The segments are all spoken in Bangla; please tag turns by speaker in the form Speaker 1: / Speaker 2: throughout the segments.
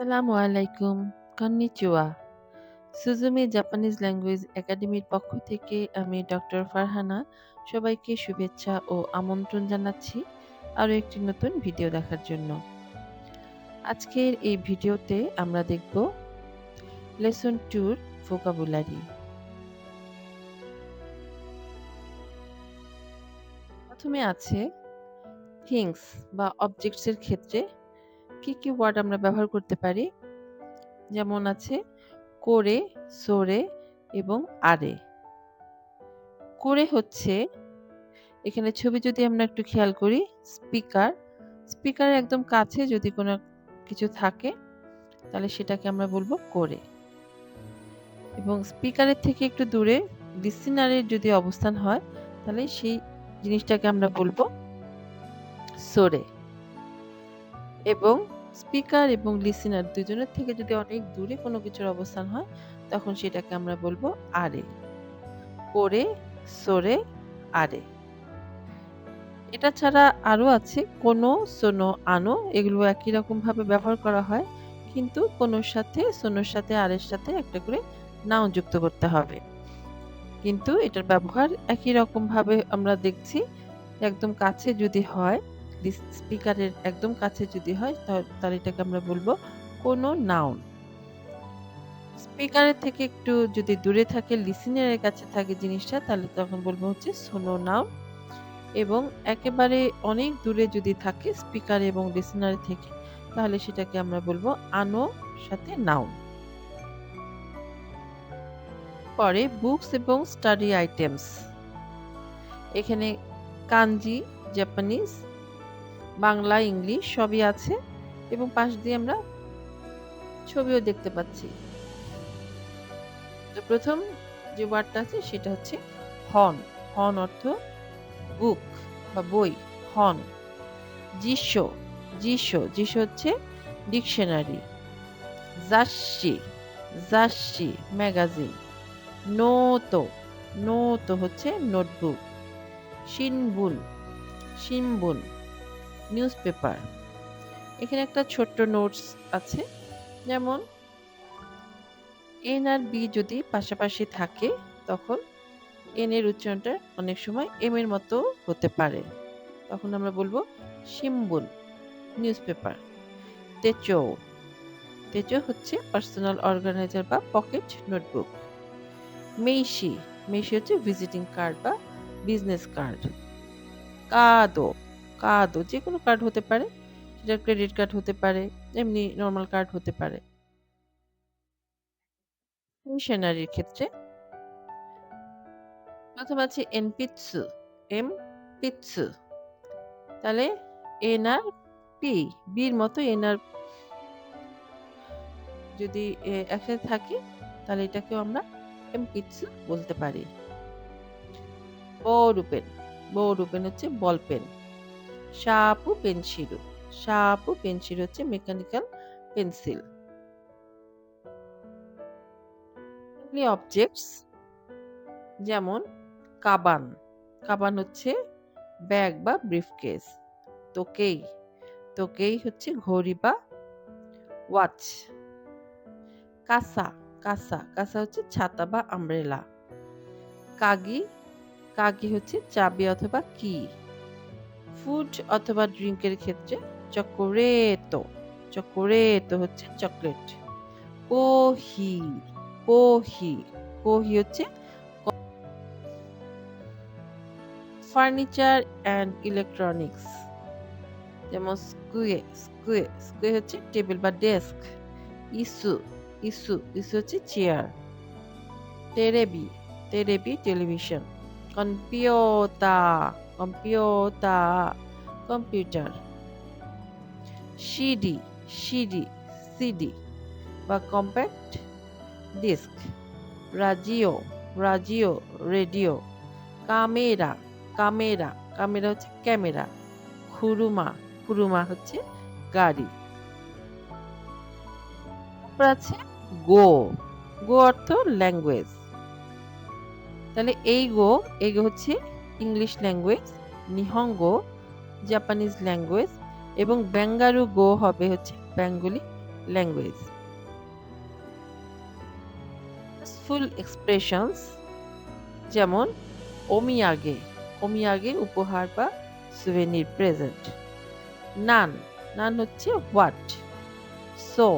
Speaker 1: আসসালামু আলাইকুম, কন্নিচিওয়া। সুজুমি জাপানিজ ল্যাঙ্গুয়েজ একাডেমির পক্ষ থেকে আমি ডক্টর ফারহানা সবাইকে শুভেচ্ছা ও আমন্ত্রণ জানাচ্ছি আরও একটি নতুন ভিডিও দেখার জন্য। আজকের এই ভিডিওতে আমরা দেখব লেসন 2 এর ভোকাবুলারি। প্রথমে আছে থিংস বা অবজেক্টস এর ক্ষেত্রে কি ওয়ার্ড আমরা ব্যবহার করতে পারি, যেমন আছে করে, সোরে এবং আরে। করে হচ্ছে, এখানে ছবি যদি আমরা একটু খেয়াল করি, স্পিকারের একদম কাছে যদি কোনো কিছু থাকে তাহলে সেটাকে আমরা বলবো করে, এবং স্পিকারের থেকে একটু দূরে লিসেনারের যদি অবস্থান হয় তাহলে সেই জিনিসটাকে আমরা বলবো সোরে। এবং স্পিকার এবং লিসেনার দুজনের থেকে যদি অনেক দূরে কোনো কিছুর অবস্থান হয় তখন সেটাকে আমরা বলবো আরে। করে, সোরে, আরে। এটা ছাড়া আরো আছে কোনো, সোনো, আনো। এগুলো একই রকম ভাবে ব্যবহার করা হয়, কিন্তু কোনোর সাথে, সোনোর সাথে, আরের সাথে একটা করে নাউন যুক্ত করতে হবে। কিন্তু এটার ব্যবহার একই রকম ভাবে আমরা দেখছি। একদম কাছে যদি হয়, স্পিকারের একদম কাছে যদি হয় তাহলে এটাকে আমরা বলবো কোনো নাউন। স্পিকারের থেকে একটু যদি দূরে থাকে, লিসেনারের কাছে থাকে জিনিসটা, তাহলে তখন বলবো হচ্ছে সোনো নাউন। এবং একেবারে অনেক দূরে যদি থাকে স্পিকার এবং লিসেনার থেকে, তাহলে সেটাকে আমরা বলবো আনো সাথে নাউন। পরে বুকস এবং স্টাডি আইটেমস। এখানে কাঞ্জি, জাপানিজ, বাংলা, ইংলিশ সবই আছে, এবং পাশ দিয়ে আমরা ছবিও দেখতে পাচ্ছি। তো প্রথম যে ওয়ার্ডটা আছে সেটা হচ্ছে হন। হন অর্থ বুক বা বই, হন। জিশো, জিশো হচ্ছে ডিকশনারি। জাসি, ম্যাগাজিন। নোতো, নোতো হচ্ছে নোটবুক। শিনবুন, news paper. এখানে একটা ছোট্ট নোটস আছে, যেমন এন আর বি যদি পাশাপাশি থাকে তখন এন এর উচ্চারণটা অনেক সময় এম এর মতো হতে পারে, তখন আমরা বলবো শিম্বুন, নিউজ পেপার। তেচো, তেচো হচ্ছে পার্সোনাল অর্গানাইজার বা পকেট নোটবুক। মেইশি, হচ্ছে ভিজিটিং কার্ড বা বিজনেস কার্ড। কাদো, যে কোনো কার্ড হতে পারে, সেটা ক্রেডিট কার্ড হতে পারে, এমনি নর্মাল কার্ড হতে পারে। স্টেশনারির ক্ষেত্রে প্রথম আছে এনপিৎসু, পিৎসু। তাহলে এন আর পি, বির মতো এন আর যদি একসাথে থাকে তাহলে এটাকেও আমরা এমপিৎসু বলতে পারি। বৌরুপেন হচ্ছে বল পেন। শাপু পেন্সিল হচ্ছে মেকানিক্যাল পেন্সিল। অবজেক্টস, যেমন কাবান হচ্ছে ব্যাগ বা ব্রিফকেস। তোকেই হচ্ছে ঘড়ি বা ওয়াচ। কাসা হচ্ছে ছাতা বা আমব্রেলা। কাগি হচ্ছে চাবি অথবা কি। ফুড অথবা ড্রিঙ্কের ক্ষেত্রে চকোরেতো হচ্ছে চকলেট। কোহি হচ্ছে ফার্নিচার অ্যান্ড ইলেকট্রনিক্স, যেমন স্কুয়ে হচ্ছে টেবিল বা ডেস্ক। ইসু হচ্ছে চেয়ার। তেরেবি টেলিভিশন। কম্পিউটার। সিডি বা কম্প্যাক্ট ডিস্ক। রাজিও রেডিও। কামেরা হচ্ছে ক্যামেরা। খুরুমা হচ্ছে গাড়ি। তারপর আছে গো অর্থ ল্যাঙ্গুয়েজ। তাহলে এই গো হচ্ছে ইংলিশ ল্যাঙ্গুয়েজ, নিহঙ্গো জাপানিজ ল্যাঙ্গুয়েজ, এবং বেঙ্গারু গো হবে হচ্ছে বেঙ্গলি ল্যাঙ্গুয়েজ। ফুল এক্সপ্রেশনস যেমন ওমিয়াগে, ওমিয়াগে উপহার বা সুভেনির প্রেজেন্ট। নান, নান হচ্ছে হোয়াট। সো,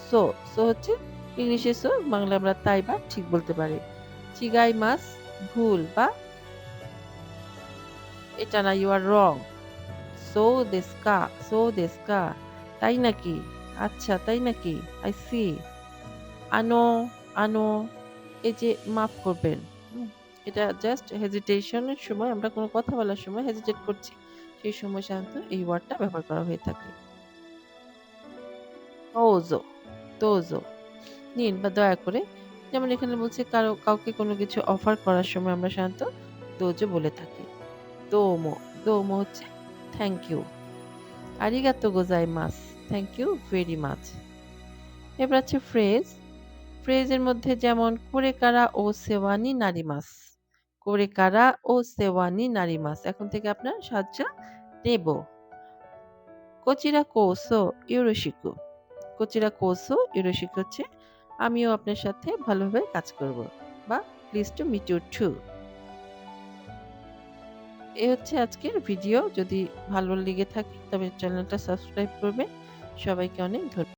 Speaker 1: সো, সো হচ্ছে ইংলিশে সো, বাংলা আমরা তাই বা ঠিক বলতে পারি। চিগাই মাস ভুল বা এটা না, ইউ আর রং। সো দেস্কা, সো দেস্কা, তাই নাকি, আচ্ছা তাই নাকি, আই সি। আনো, আনো, এই যে মাফ করবেন, এটা জাস্ট হেজিটেশনের সময়, আমরা কোনো কথা বলার সময় হেজিটেট করছি, সেই সময় সাধারণত এই ওয়ার্ডটা ব্যবহার করা হয়ে থাকে। তোজো, তোজো, নিন বা দয়া করে। যেমন এখানে বলছে কাউকে কোনো কিছু অফার করার সময় আমরা সাধারণত দোজো বলে থাকি। দোমো, দোমো হচ্ছে থ্যাংক ইউ। আরিগাতো গোজাইমাস, থ্যাংক ইউ ভেরি মাচ। এবার আছে ফ্রেজ। ফ্রেজের মধ্যে যেমন কোরেকারা ও সেওয়ানি নারিমাস, কোরেকারা ও সেওয়ানি নারিমাস, এখন থেকে আপনার সাহায্য নেব। কোচিরা কোসো ইউরোশিকু, কোচিরা কোসো ইউরোশিকু হচ্ছে আমিও আপনার সাথে ভালোভাবে কাজ করব, বা please to meet you too. এই হচ্ছে আজকের ভিডিও। যদি ভালো লেগে থাকে তবে চ্যানেলটা সাবস্ক্রাইব করবেন। সবাইকে অনেক ধন্যবাদ।